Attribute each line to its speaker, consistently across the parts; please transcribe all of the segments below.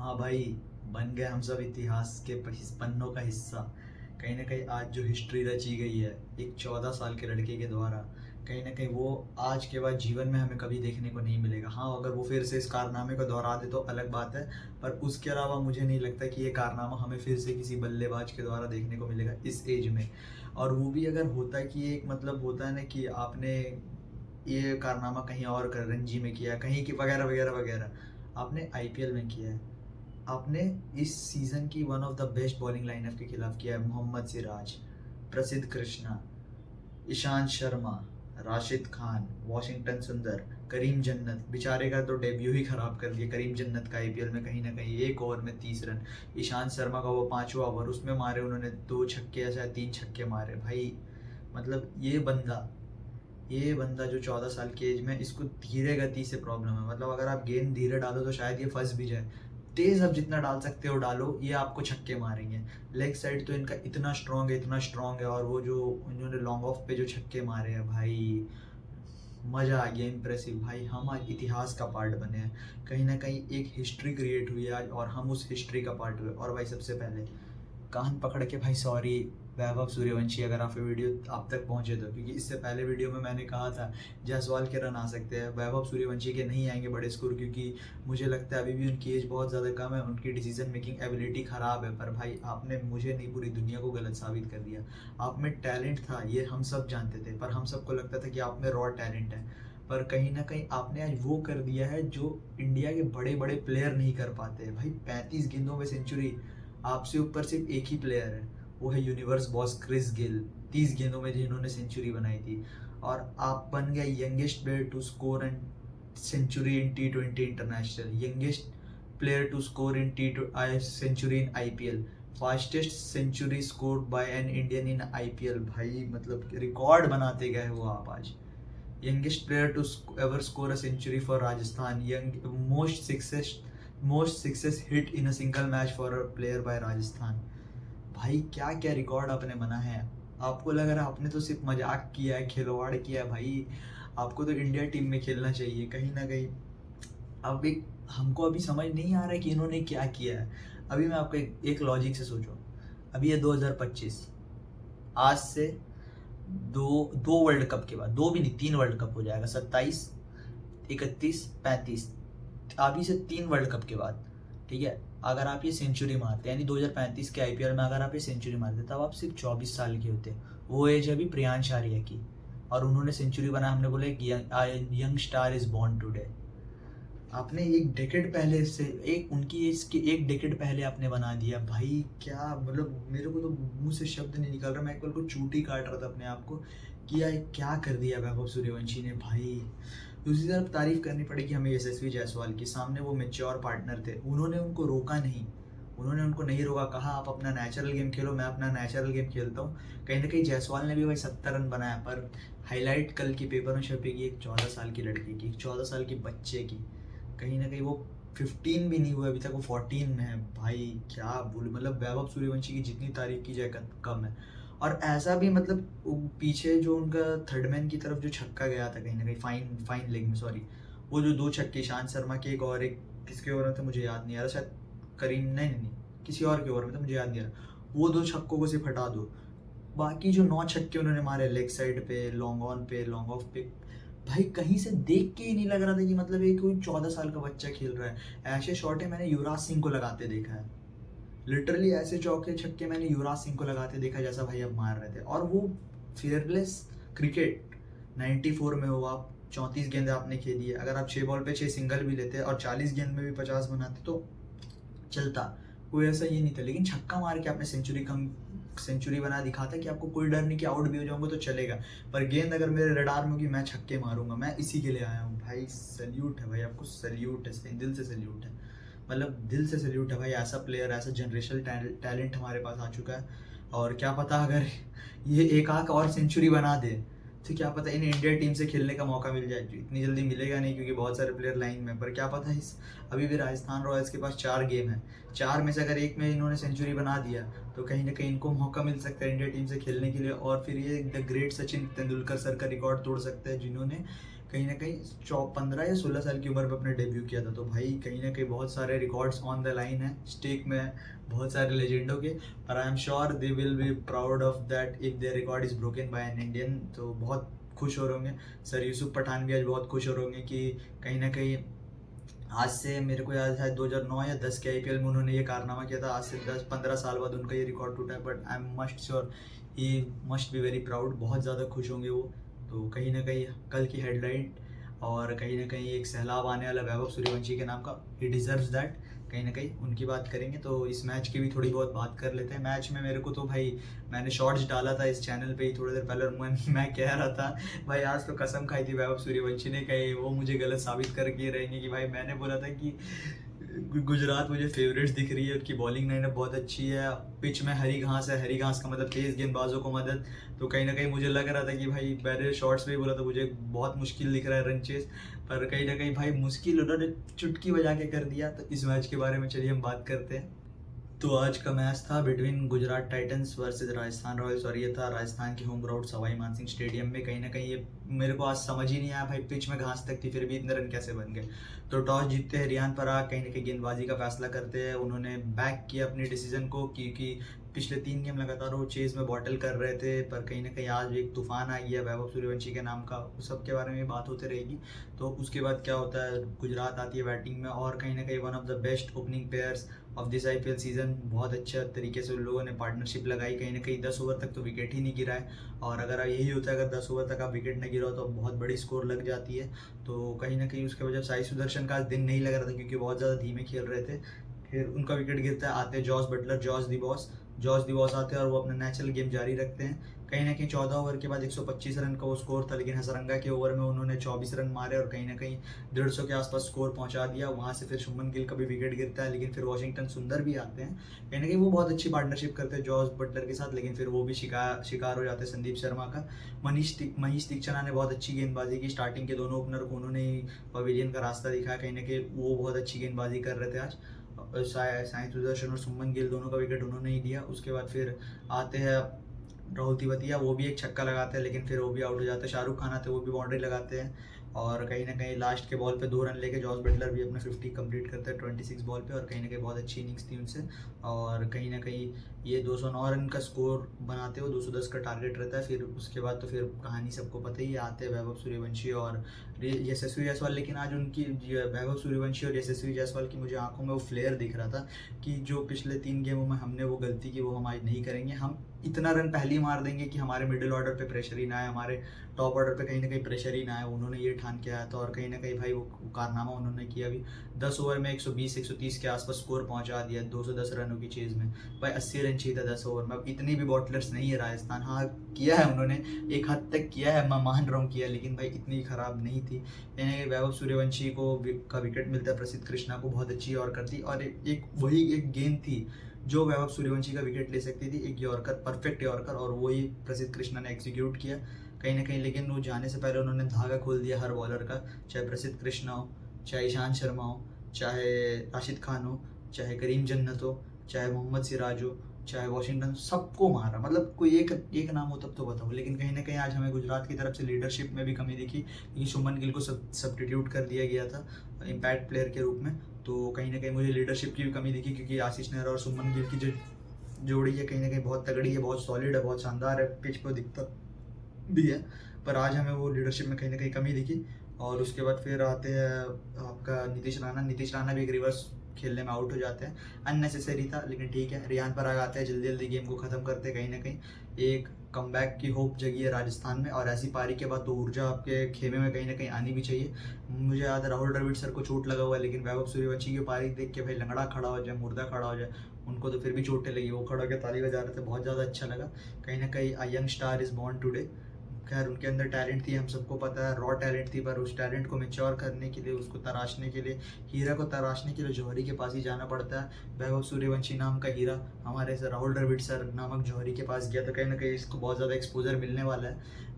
Speaker 1: हाँ भाई, बन गए हम सब इतिहास के पन्नों का हिस्सा। कहीं ना कहीं आज जो हिस्ट्री रची गई है एक 14 साल के लड़के के द्वारा, कहीं ना कहीं वो आज के बाद जीवन में हमें कभी देखने को नहीं मिलेगा। हाँ, अगर वो फिर से इस कारनामे को दोहरा दे तो अलग बात है, पर उसके अलावा मुझे नहीं लगता कि ये कारनामा हमें फिर से किसी बल्लेबाज के द्वारा देखने को मिलेगा इस एज में। और वो भी अगर होता है कि एक मतलब होता है ना कि आपने ये कारनामा कहीं और कर रणजी में किया, कहीं की वगैरह वगैरह वगैरह, आपने आईपीएल में किया है। आपने इस सीज़न की one of the best bowling lineup के खिलाफ किया है। मोहम्मद सिराज, प्रसिद्ध कृष्णा, ईशांत शर्मा, राशिद खान, वॉशिंगटन सुंदर, करीम जन्नत। बेचारे का तो डेब्यू ही खराब कर दिया करीम जन्नत का आईपीएल में। कहीं ना कहीं एक ओवर में 30 रन। ईशांत शर्मा का वो पांचवा ओवर, उसमें मारे उन्होंने 2 छक्के या शायद 3 छक्के मारे भाई। मतलब ये बंदा जो 14 साल की एज में, इसको धीरे गति से प्रॉब्लम है। मतलब अगर आप गेंद धीरे डालो तो शायद ये फंस भी जाए। तेज आप जितना डाल सकते हो डालो, ये आपको छक्के मारेंगे। लेग साइड तो इनका इतना स्ट्रांग है, इतना स्ट्रांग है। और वो जो इन्होंने लॉन्ग ऑफ पे जो छक्के मारे हैं भाई, मज़ा आ गया। इंप्रेसिव भाई, हम आज इतिहास का पार्ट बने हैं। कहीं ना कहीं एक हिस्ट्री क्रिएट हुई है आज, और हम उस हिस्ट्री का पार्ट हुए। और भाई सबसे पहले कान पकड़ के भाई सॉरी वैभव सूर्यवंशी, अगर आप ये वीडियो आप तक पहुंचे तो, क्योंकि इससे पहले वीडियो में मैंने कहा था जायसवाल के रन आ सकते हैं, वैभव सूर्यवंशी के नहीं आएंगे बड़े स्कोर, क्योंकि मुझे लगता है अभी भी उनकी एज बहुत ज़्यादा कम है, उनकी डिसीजन मेकिंग एबिलिटी ख़राब है। पर भाई आपने मुझे नहीं, पूरी दुनिया को गलत साबित कर दिया। आप में टैलेंट था, ये हम सब जानते थे, पर हम सबको लगता था कि आप में रॉ टैलेंट है। पर कहीं ना कहीं आपने आज वो कर दिया है जो इंडिया के बड़े बड़े प्लेयर नहीं कर पाते हैं भाई। 35 गेंदों में सेंचुरी, आपसे ऊपर सिर्फ एक ही प्लेयर है, वो है यूनिवर्स बॉस क्रिस गिल। 30 गेंदों में जिन्होंने सेंचुरी बनाई थी। और आप बन गए youngest player to score and century in T20 international, youngest player to score in century in IPL, fastest century scored by an Indian in IPL. भाई मतलब रिकॉर्ड बनाते गए हो आप आज। Youngest player to ever score a century for Rajasthan, young most success hit in a single match for a player by Rajasthan. भाई क्या क्या रिकॉर्ड आपने बना है। आपको लग रहा है आपने तो सिर्फ मजाक किया है, खिलवाड़ किया है भाई। आपको तो इंडिया टीम में खेलना चाहिए कहीं ना कहीं। अब एक हमको अभी समझ नहीं आ रहा है कि इन्होंने क्या किया है। अभी मैं आपको एक लॉजिक से सोचो। अभी ये 2025, आज से दो दो वर्ल्ड कप के बाद, दो भी नहीं 3 वर्ल्ड कप हो जाएगा, 27, 31, 35, अभी से 3 वर्ल्ड कप के बाद, ठीक है, अगर आप ये सेंचुरी मारते हैं, यानी 2035 के आईपीएल में अगर आप ये सेंचुरी मारते तब आप सिर्फ 24 साल के होते। वो एज अभी प्रियांश आर्या की, और उन्होंने सेंचुरी बनाया। हमने बोला young star is born today. आपने एक डेकेड पहले से, एक उनकी एज के एक डेकेड पहले आपने बना दिया भाई। क्या मतलब, मेरे को तो मुंह से शब्द नहीं निकल रहा। मैं एक पल को चूटी काट रहा था अपने आप को कि यार क्या कर दिया वैभव सूर्यवंशी ने भाई। दूसरी तरफ तारीफ करनी पड़ेगी हमें यशस्वी जायसवाल की। सामने वो मेच्योर पार्टनर थे, उन्होंने उनको रोका नहीं। उन्होंने उनको नहीं रोका, कहा आप अपना नेचुरल गेम खेलो, मैं अपना नेचुरल गेम खेलता हूँ। कहीं ना कहीं जायसवाल ने भी भाई 70 रन बनाया। पर हाईलाइट कल की पेपर में छपेगी एक 14 साल की लड़की की, 14 साल की बच्चे की। कहीं ना कहीं वो 15 भी नहीं हुआ अभी तक, वो 14 में है भाई। क्या बोले, मतलब वैभव सूर्यवंशी की जितनी तारीफ की जाए कम है। और ऐसा भी मतलब पीछे जो उनका थर्ड मैन की तरफ जो छक्का गया था, कहीं ना कहीं फाइन फाइन लेग में, सॉरी, वो जो 2 छक्के ईशांत शर्मा के, एक और एक किसके ओवर में था मुझे याद नहीं आ रहा, शायद करीम, नहीं, किसी और के ओवर में था, मुझे याद नहीं आ रहा। वो 2 छक्कों को सिर्फ हटा दो, बाकी जो 9 छक्के उन्होंने मारे लेग साइड पे, लॉन्ग ऑन पे, लॉन्ग ऑफ पे, भाई कहीं से देख के ही नहीं लग रहा था कि मतलब ये कोई 14 साल का बच्चा खेल रहा है। ऐसे शॉट है मैंने युवराज सिंह को लगाते देखा है। लिटरली ऐसे चौके छक्के मैंने युवराज सिंह को लगाते देखा जैसा भाई अब मार रहे थे। और वो फियरलेस क्रिकेट। 94 में हो आप, 34 गेंद आपने खेली है, अगर आप 6 बॉल पे 6 सिंगल भी लेते और 40 गेंद में भी 50 बनाते तो चलता, कोई ऐसा ये नहीं था। लेकिन छक्का मार के आपने सेंचुरी बना दिखाता कि आपको कोई डर नहीं कि आउट भी हो जाऊंगा तो चलेगा, पर गेंद अगर मेरे रडार में होगी मैं छक्के मारूंगा। मैं इसी के लिए आया हूँ भाई। सल्यूट है भाई आपको, सल्यूट है, सही दिल से सल्यूट है। मतलब दिल से सल्यूट है भाई। ऐसा प्लेयर, ऐसा जनरेशनल टैलेंट हमारे पास आ चुका है। और क्या पता अगर ये एक आख और सेंचुरी बना दे तो क्या पता इन इंडिया टीम से खेलने का मौका मिल जाए। जो इतनी जल्दी मिलेगा नहीं क्योंकि बहुत सारे प्लेयर लाइन में, पर क्या पता इस अभी भी राजस्थान रॉयल्स के पास 4 गेम है, 4 में से अगर एक में इन्होंने सेंचुरी बना दिया तो कहीं ना कहीं इनको मौका मिल सकता है इंडिया टीम से खेलने के लिए। और फिर ये the great Sachin Tendulkar sir का रिकॉर्ड तोड़ सकते हैं, जिन्होंने कहीं ना कहीं 15 या 16 साल की उम्र में अपने डेब्यू किया था। तो भाई कहीं ना कहीं बहुत सारे रिकॉर्ड्स ऑन द लाइन है, स्टेक में है बहुत सारे लेजेंडों के। पर I am sure they will be proud of that if their record is broken by an Indian. तो बहुत खुश हो रहे होंगे सर यूसुफ पठान भी, आज बहुत खुश हो रहे होंगे कि कहीं ना कहीं आज से मेरे को याद है 2009 या 10 के आईपीएल में उन्होंने ये कारनामा किया था। आज से 10-15 साल बाद उनका ये रिकॉर्ड टूटा है। But I am must sure he must be very proud, बहुत ज़्यादा खुश होंगे वो। तो कहीं ना कहीं कल की हेडलाइन और कहीं ना कहीं एक सैलाब आने वाला वैभव सूर्यवंशी के नाम का, ही डिजर्व्स दैट। कहीं ना कहीं उनकी बात करेंगे तो इस मैच की भी थोड़ी बहुत बात कर लेते हैं। मैच में मेरे को तो भाई, मैंने शॉर्ट्स डाला था इस चैनल पे ही थोड़ी देर पहले, और मैं कह रहा था भाई आज तो कसम खाई थी वैभव सूर्यवंशी ने, कहीं वो मुझे गलत साबित करके रहेंगे कि भाई मैंने बोला था कि गुजरात मुझे फेवरेट्स दिख रही है, उनकी बॉलिंग लाइनअप बहुत अच्छी है, पिच में हरी घास है, हरी घास का मतलब तेज गेंदबाजों को मदद। तो कहीं ना कहीं मुझे लग रहा था कि भाई मैंने शॉर्ट्स में ही बोला था मुझे बहुत मुश्किल दिख रहा है रन चेस, पर कहीं ना कहीं भाई मुश्किल उन्होंने चुटकी बजा के कर दिया। तो इस मैच के बारे में चलिए हम बात करते हैं। तो आज का मैच था between Gujarat Titans versus Rajasthan Royals, और ये था राजस्थान के home ground Sawai Mansingh stadium में। कहीं ना कहीं ये मेरे को आज समझ ही नहीं आया भाई, पिच में घास तक थी फिर भी इतने रन कैसे बन गए। तो टॉस जीतते हरियाणा पर आ कहीं ना कहीं गेंदबाजी का फैसला करते हैं, उन्होंने बैक किया अपनी डिसीजन को, क्योंकि पिछले 3 गेम लगातार वो चेज में बॉटल कर रहे थे। पर कहीं ना कहीं आज एक तूफान आ गया वैभव सूर्यवंशी के नाम का, उस सब के बारे में बात होते रहेगी। तो उसके बाद क्या होता है, गुजरात आती है बैटिंग में, और कहीं ना कहीं one of the best opening players of this IPL season, बहुत अच्छा तरीके से उन लोगों ने पार्टनरशिप लगाई। कहीं ना कहीं 10 ओवर तक तो विकेट ही नहीं गिरा है, और अगर यही होता है अगर 10 ओवर तक आप विकेट नहीं गिरा तो बहुत बड़ी स्कोर लग जाती है। तो कहीं ना कहीं उसके वजह साई सुदर्शन का दिन नहीं लग रहा था क्योंकि बहुत ज़्यादा धीमे खेल रहे थे। फिर उनका विकेट गिरता है, आते हैं जॉस बटलर, जॉस दी बॉस आते हैं और वो अपना नेचुरल गेम जारी रखते हैं। कहीं ना कहीं 14 ओवर के बाद 125 रन का वो स्कोर था, लेकिन हसरंगा के ओवर में उन्होंने 24 रन मारे और कहीं ना कहीं 150 के आसपास स्कोर पहुंचा दिया। वहां से फिर शुभमन गिल का भी विकेट गिरता है, लेकिन फिर वॉशिंगटन सुंदर भी आते हैं। कहीं ना कहीं वो बहुत अच्छी पार्टनरशिप करते हैं जॉस बटलर के साथ, लेकिन फिर वो भी शिकार हो जाते हैं संदीप शर्मा का। मनीष तीक्षणा ने बहुत अच्छी गेंदबाजी की, स्टार्टिंग के दोनों ओपनर को उन्होंने पवेलियन का रास्ता दिखाया। कहीं ना कहीं वो बहुत अच्छी गेंदबाजी कर रहे थे आज। साई सुदर्शन और सुमन गिल दोनों का विकेट उन्होंने ही दिया। उसके बाद फिर आते हैं राहुल तिवतिया, वो भी एक छक्का लगाते हैं लेकिन फिर वो भी आउट हो जाते हैं। शाहरुख खान आते हैं, वो भी बाउंड्री लगाते हैं, और कहीं ना कहीं लास्ट के बॉल पे 2 रन लेके जॉस बटलर भी अपने 50 कंप्लीट करते हैं 26 बॉल पे, और कहीं ना कहीं बहुत अच्छी इनिंग्स थी उनसे। और कहीं ना कहीं ये 209 रन का स्कोर बनाते हो, 210 का टारगेट रहता है। फिर उसके बाद तो फिर कहानी सबको पता ही, आते हैं वैभव सूर्यवंशी और यशस्वी जायसवाल। लेकिन आज उनकी वैभव सूर्यवंशी और यशस्वी जायसवाल की मुझे आंखों में वो फ्लेयर दिख रहा था कि जो पिछले 3 गेमों में हमने वो गलती की वो हम आज नहीं करेंगे। हम इतना रन पहले ही मार देंगे कि हमारे मिडिल ऑर्डर पे प्रेशर ही ना आए, हमारे टॉप ऑर्डर पे कहीं ना कहीं प्रेशर ही ना आए। उन्होंने ये ठान के आया था, और कहीं ना कहीं भाई वो कारनामा उन्होंने किया भी। 10 ओवर में 120-130 के आसपास स्कोर पहुंचा दिया 210 रनों की चेज में। भाई 80 रन चाहिए था 10 ओवर में। अब इतनी भी बॉटलर्स नहीं है राजस्थान, हाँ किया है उन्होंने, एक हद तक किया है, मैं मान रहा हूँ किया, लेकिन भाई इतनी खराब नहीं थी। यानी वैभव सूर्यवंशी को का विकेट मिलता है, प्रसिद्ध कृष्णा को बहुत अच्छी और करती, और एक वही एक गेंद थी जो वैभव सूर्यवंशी का विकेट ले सकती थी, एक यॉर्कर, परफेक्ट यॉर्कर, और वही प्रसिद्ध कृष्णा ने एग्जीक्यूट किया कहीं ना कहीं। लेकिन वो जाने से पहले उन्होंने धागा खोल दिया हर बॉलर का, चाहे प्रसिद्ध कृष्णा हो, चाहे ईशांत शर्मा हो, चाहे राशिद खान हो, चाहे करीम जन्नत हो, चाहे मोहम्मद सिराज हो, चाहे वॉशिंगटन, सबको मारा। मतलब कोई एक नाम हो तब तो बताओ। लेकिन कहीं ना कहीं आज हमें गुजरात की तरफ से लीडरशिप में भी कमी दिखी, क्योंकि शुभमन गिल को सब्स्टिट्यूट कर दिया गया था इम्पैक्ट प्लेयर के रूप में। तो कहीं ना कहीं मुझे लीडरशिप की भी कमी दिखी, क्योंकि आशीष नेहरा और शुभमन गिल की जो जोड़ी है कहीं ना कहीं बहुत तगड़ी है, बहुत सॉलिड है, बहुत शानदार है, पिच पर दिखता भी है। पर आज हमें वो लीडरशिप में कहीं ना कहीं कमी दिखी। और उसके बाद फिर आते हैं आपका नीतीश राणा भी एक रिवर्स खेलने में आउट हो जाते हैं, अननेसेसरी था लेकिन ठीक है। रियान पराग आते हैं, जल्दी जल्दी गेम को ख़त्म करते हैं। कहीं ना कहीं एक कमबैक की होप जगी है राजस्थान में, और ऐसी पारी के बाद तो ऊर्जा आपके खेमे में कहीं ना कहीं आनी भी चाहिए। मुझे याद है राहुल द्रविड़ सर को चोट लगा हुआ है, लेकिन वैभव सूर्यवंशी की पारी देख के भाई लंगड़ा खड़ा हो जाए, मुर्दा खड़ा हो जाए, उनको तो फिर भी चोटें लगी, वो खड़ा होकर ताली बजा रहे थे, बहुत ज़्यादा अच्छा लगा। कहीं ना कहीं a young star is born today. खैर उनके अंदर टैलेंट थी, हम सबको पता है, रॉ टैलेंट थी, पर उस टैलेंट को मेच्योर करने के लिए, उसको तराशने के लिए, हीरा को तराशने के लिए जौहरी के पास ही जाना पड़ता है। वैभव सूर्यवंशी नाम का हीरा हमारे सर राहुल द्रविड़ सर नामक जौहरी के पास गया, तो कहीं ना कहीं इसको बहुत ज़्यादा एक्सपोजर मिलने वाला है।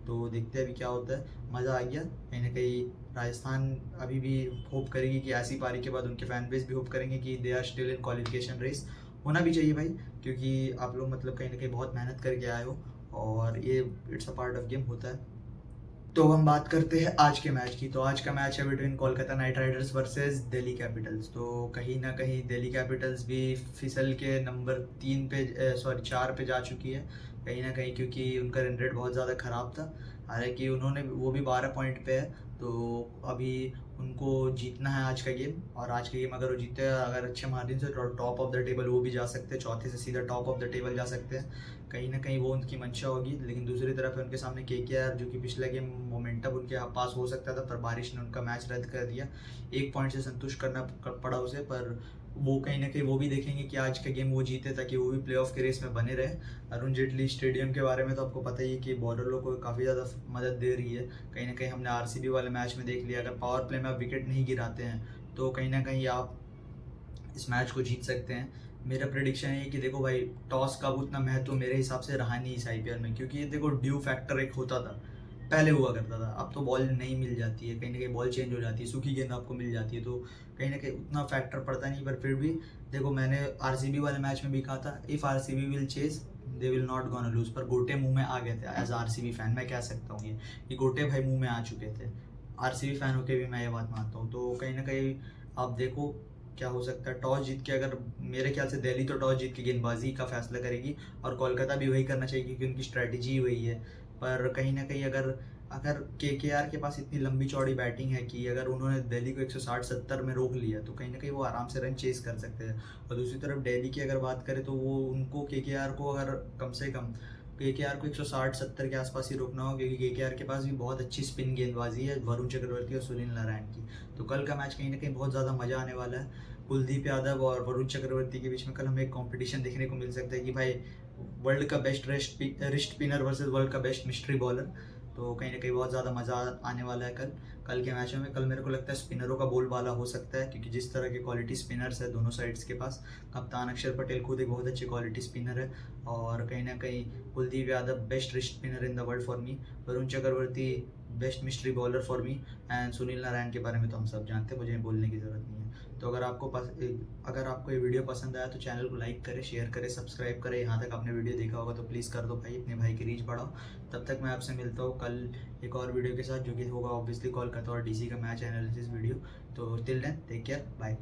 Speaker 1: तो देखते हैं अभी क्या होता है, मज़ा आ गया। कहीं ना कहीं राजस्थान अभी भी होप करेगी कि ऐसी पारी के बाद उनके फैन बेस भी होप करेंगे कि they are still in qualification race. होना भी चाहिए भाई, क्योंकि आप लोग मतलब कहीं ना कहीं बहुत मेहनत करके आए हो, और ये it's a part of game होता है। तो हम बात करते हैं आज के मैच की। तो आज का मैच है between Kolkata night Riders versus Delhi Capitals. तो कहीं ना कहीं दिल्ली कैपिटल्स भी फिसल के नंबर 4 पे जा चुकी है कहीं ना कहीं, क्योंकि उनका रन रेट बहुत ज़्यादा ख़राब था। हालांकि उन्होंने वो भी 12 पॉइंट पे है। तो अभी उनको जीतना है आज का गेम, और आज का गेम अगर वो जीते, अगर अच्छे मार्जिन से टॉप ऑफ द टेबल वो भी जा सकते हैं, चौथे से सीधा टॉप ऑफ द टेबल जा सकते हैं। कहीं ना कहीं वो उनकी मंशा होगी। लेकिन दूसरी तरफ है उनके सामने केकेआर, जो कि पिछले गेम मोमेंटम उनके पास हो सकता था, पर बारिश ने उनका मैच रद्द कर दिया। 1 पॉइंट से संतुष्ट करना पड़ा उसे। पर वो कहीं ना कहीं वो भी देखेंगे कि आज का गेम वो जीते, ताकि वो भी प्लेऑफ के रेस में बने रहे। अरुण जेटली स्टेडियम के बारे में तो आपको पता ही है कि बॉलरों को काफ़ी ज़्यादा मदद दे रही है। कहीं ना कहीं हमने आरसीबी वाले मैच में देख लिया, अगर पावर प्ले में आप विकेट नहीं गिराते हैं तो कहीं ना कहीं आप इस मैच को जीत सकते हैं। मेरा प्रेडिक्शन है कि देखो भाई, टॉस का उतना महत्व मेरे हिसाब से रहा नहीं इस आईपीएल में, क्योंकि ये देखो ड्यू फैक्टर एक होता था, पहले हुआ करता था। अब तो बॉल नहीं मिल जाती है, कहीं ना कहीं बॉल चेंज हो जाती है, सूखी गेंद आपको मिल जाती है, तो कहीं ना कहीं उतना फैक्टर पड़ता नहीं। पर फिर भी देखो, मैंने आरसीबी वाले मैच में भी कहा था, if RCB will chase they will not gonna lose. पर गोटे मुंह में आ गए थे। एज आरसीबी फैन मैं कह सकता हूँ ये गोटे भाई मुंह में आ चुके थे। आरसीबी फैन होके भी मैं ये बात मानता हूँ। तो कहीं ना कहीं आप देखो क्या हो सकता है। टॉस जीत के, अगर मेरे ख्याल से दिल्ली तो टॉस जीत के गेंदबाजी का फैसला करेगी, और कोलकाता भी वही करना चाहिए, क्योंकि उनकी स्ट्रैटेजी वही है। पर कहीं ना कहीं अगर अगर केकेआर के पास इतनी लंबी चौड़ी बैटिंग है कि अगर उन्होंने दिल्ली को 160-70 में रोक लिया, तो कहीं ना कहीं वो आराम से रन चेस कर सकते हैं। और दूसरी तरफ दिल्ली की अगर बात करें, तो वो उनको केकेआर को अगर कम से कम केकेआर को 160-70 के आसपास ही रोकना हो, क्योंकि केकेआर के पास भी बहुत अच्छी स्पिन गेंदबाजी है, वरुण चक्रवर्ती और सुनील नारायण की। तो कल का मैच कहीं ना कहीं बहुत ज़्यादा मज़ा आने वाला है। कुलदीप यादव और वरुण चक्रवर्ती के बीच में कल हमें एक कंपटीशन देखने को मिल सकता है कि भाई, वर्ल्ड का best wrist spinner versus world का बेस्ट मिस्ट्री बॉलर। तो कहीं ना कहीं बहुत ज़्यादा मज़ा आने वाला है कल के मैचों में। कल मेरे को लगता है स्पिनरों का बोलबाला हो सकता है, क्योंकि जिस तरह के क्वालिटी स्पिनर्स है दोनों साइड्स के पास। कप्तान अक्षर पटेल खुद एक बहुत अच्छी क्वालिटी स्पिनर है, और कहीं ना कहीं Kuldeep Yadav best wrist spinner in the world for me, Varun Chakravarthy best mystery bowler for me, and Sunil Narine के बारे में तो हम सब जानते हैं, मुझे बोलने की ज़रूरत नहीं है। तो अगर आपको ये वीडियो पसंद आया तो चैनल को लाइक करें, शेयर करें, सब्सक्राइब करें। यहाँ तक आपने वीडियो देखा होगा तो प्लीज़ कर दो भाई, अपने भाई की रीच बढ़ाओ। तब तक मैं आपसे मिलता हूँ कल एक और वीडियो के साथ, जो कि होगा ऑब्वियसली कोलकाता और डीसी का मैच एनालिसिस वीडियो। तो till then take care, bye.